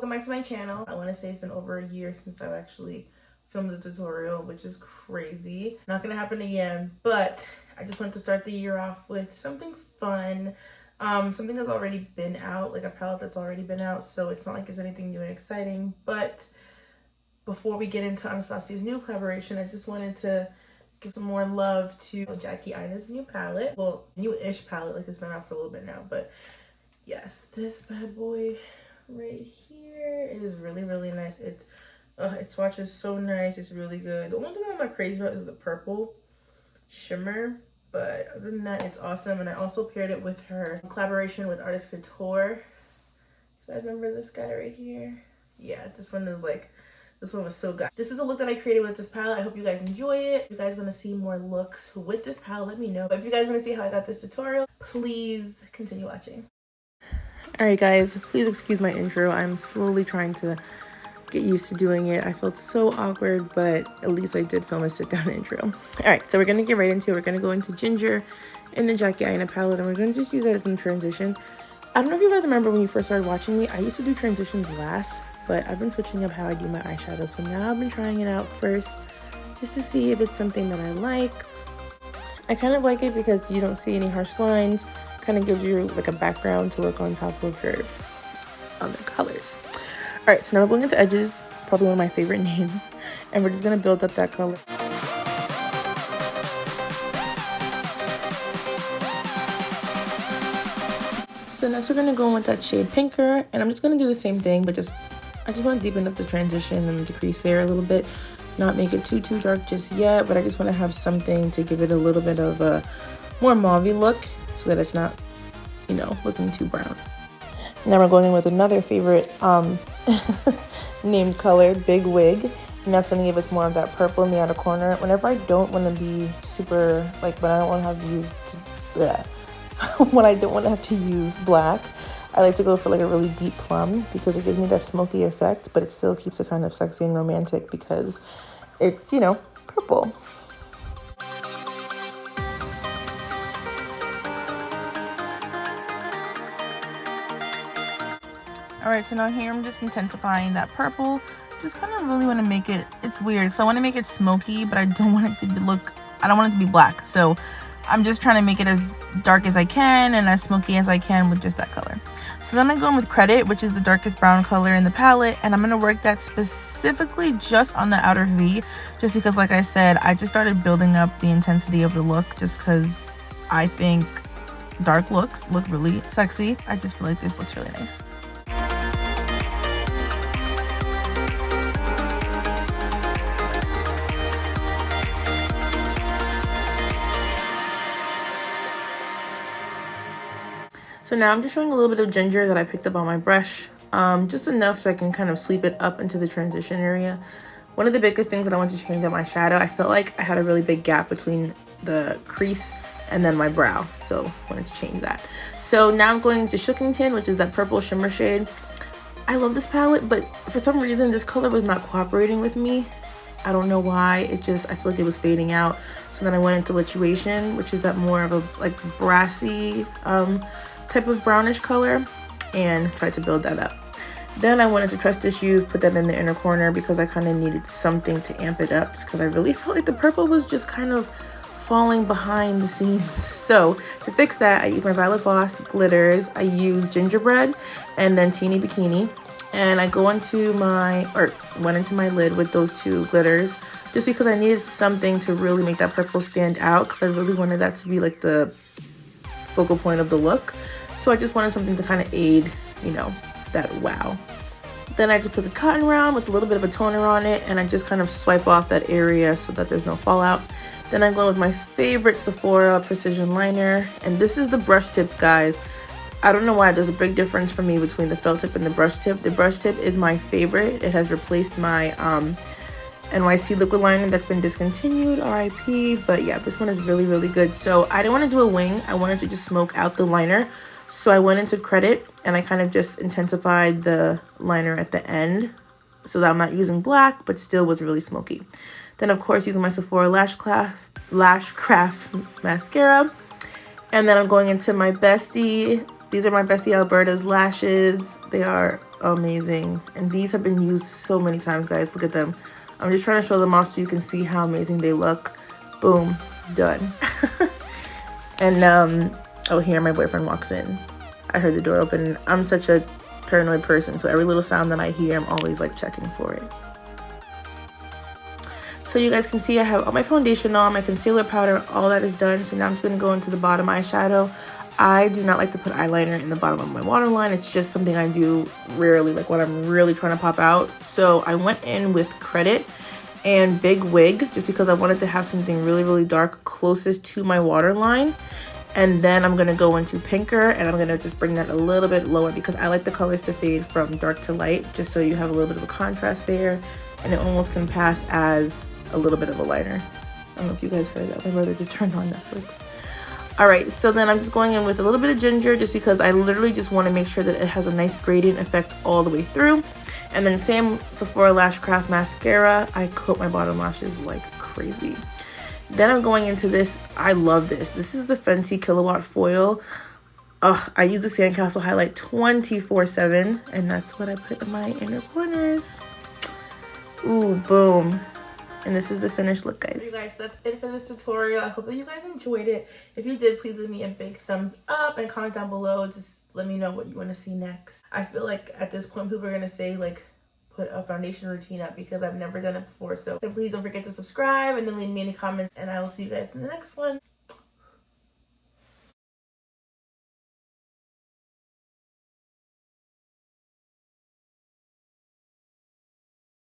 welcome back to my channel. I want to say it's been over a year since I've actually filmed a tutorial, which is crazy. Not gonna happen again, but I just wanted to start the year off with something fun, something that's already been out, like a palette that's already been out, so it's not like it's anything new and exciting. But before we get into Anastasia's new collaboration, I just wanted to give some more love to Jackie Aina's new palette. Well, new-ish palette, like it's been out for a little bit now, but yes, this bad boy right here is really, really nice. It swatches so nice. It's really good. The only thing I'm not crazy about is the purple shimmer, but other than that, it's awesome. And I also paired it with her collaboration with artist Couture. You guys remember this guy right here? Yeah, this one was so good. This is the look that I created with this palette. I hope you guys enjoy it. If you guys want to see more looks with this palette, let me know. But if you guys want to see how I got this tutorial, please continue watching. Alright guys, please excuse my intro. I'm slowly trying to get used to doing it. I felt so awkward, but at least I did film a sit-down intro. Alright, so we're going to get right into it. We're going to go into Ginger in the Jackie Aina palette, and we're going to just use that as a transition. I don't know if you guys remember when you first started watching me, I used to do transitions last, but I've been switching up how I do my eyeshadow. So now I've been trying it out first, just to see if it's something that I like. I kind of like it because you don't see any harsh lines. Kind of gives you like a background to work on top of your other colors. All right, so now we're going into edges, probably one of my favorite names, and we're just gonna build up that color. So next we're gonna go in with that shade Pinker, and I'm just gonna do the same thing, but I just want to deepen up the transition and the crease there a little bit. Not make it too dark just yet, but I just want to have something to give it a little bit of a more mauve-y look, so that it's not, you know, looking too brown. Now we're going in with another favorite named color, Big Wig, and that's going to give us more of that purple in the outer corner. Whenever I don't want to be super, like when I don't want to have to use, when I don't want to have to use black, I like to go for like a really deep plum because it gives me that smoky effect, but it still keeps it kind of sexy and romantic because it's, you know, purple. Alright, so now here I'm just intensifying that purple. Just kind of really want to make it, it's weird because I want to make it smoky, but I don't want it to I don't want it to be black. So I'm just trying to make it as dark as I can and as smoky as I can with just that color. So then I'm going with Credit, which is the darkest brown color in the palette, and I'm going to work that specifically just on the outer V, just because, like I said, I just started building up the intensity of the look just because I think dark looks look really sexy. I just feel like this looks really nice. So now I'm just showing a little bit of ginger that I picked up on my brush, just enough so I can kind of sweep it up into the transition area. One of the biggest things that I want to change on my shadow, I felt like I had a really big gap between the crease and then my brow, so I wanted to change that. So now I'm going into Shookington, which is that purple shimmer shade. I love this palette, but for some reason this color was not cooperating with me. I don't know why, I feel like it was fading out. So then I went into Lituation, which is that more of a like brassy type of brownish color, and tried to build that up. Then I went into Trust Issues, put that in the inner corner because I kind of needed something to amp it up because I really felt like the purple was just kind of falling behind the scenes. So to fix that, I used my Violet Voss glitters, I used Gingerbread and then Teeny Bikini, and I went into my lid with those two glitters just because I needed something to really make that purple stand out because I really wanted that to be like the focal point of the look. So I just wanted something to kind of aid, you know, that wow. Then I just took a cotton round with a little bit of a toner on it, and I just kind of swipe off that area so that there's no fallout. Then I'm going with my favorite Sephora Precision Liner, and this is the brush tip, guys. I don't know why there's a big difference for me between the felt tip and the brush tip. The brush tip is my favorite. It has replaced my NYC liquid liner that's been discontinued, RIP, but yeah, this one is really, really good. So I didn't want to do a wing. I wanted to just smoke out the liner. So I went into Credit and I kind of just intensified the liner at the end so that I'm not using black, but still was really smoky. Then of course using my Sephora Lashcraft mascara. And then I'm going into my bestie. These are my bestie Alberta's lashes. They are amazing. And these have been used so many times, guys. Look at them. I'm just trying to show them off so you can see how amazing they look. Boom, done. And oh, here my boyfriend walks in. I heard the door open. I'm such a paranoid person, so every little sound that I hear, I'm always like checking for it. So you guys can see I have all my foundation on, my concealer powder, all that is done. So now I'm just gonna go into the bottom eyeshadow. I do not like to put eyeliner in the bottom of my waterline. It's just something I do rarely, like when I'm really trying to pop out. So I went in with Credit and Big Wig just because I wanted to have something really, really dark closest to my waterline. And then I'm going to go into Pinker, and I'm going to just bring that a little bit lower because I like the colors to fade from dark to light, just so you have a little bit of a contrast there. And it almost can pass as a little bit of a liner. I don't know if you guys heard that. My brother just turned on Netflix. All right, so then I'm just going in with a little bit of ginger just because I literally just want to make sure that it has a nice gradient effect all the way through. And then same Sephora Lashcraft mascara. I coat my bottom lashes like crazy. Then I'm going into this. I love this. This is the Fenty Kilowatt Foil. I use the Sandcastle highlight 24/7, and that's what I put in my inner corners. Ooh, boom. And this is the finished look, guys. You guys, that's it for this tutorial. I hope that you guys enjoyed it. If you did, please give me a big thumbs up and comment down below. Just let me know what you want to see next. I feel like at this point, people are going to say, like, put a foundation routine up because I've never done it before. So please don't forget to subscribe and then leave me any comments. And I will see you guys in the next one.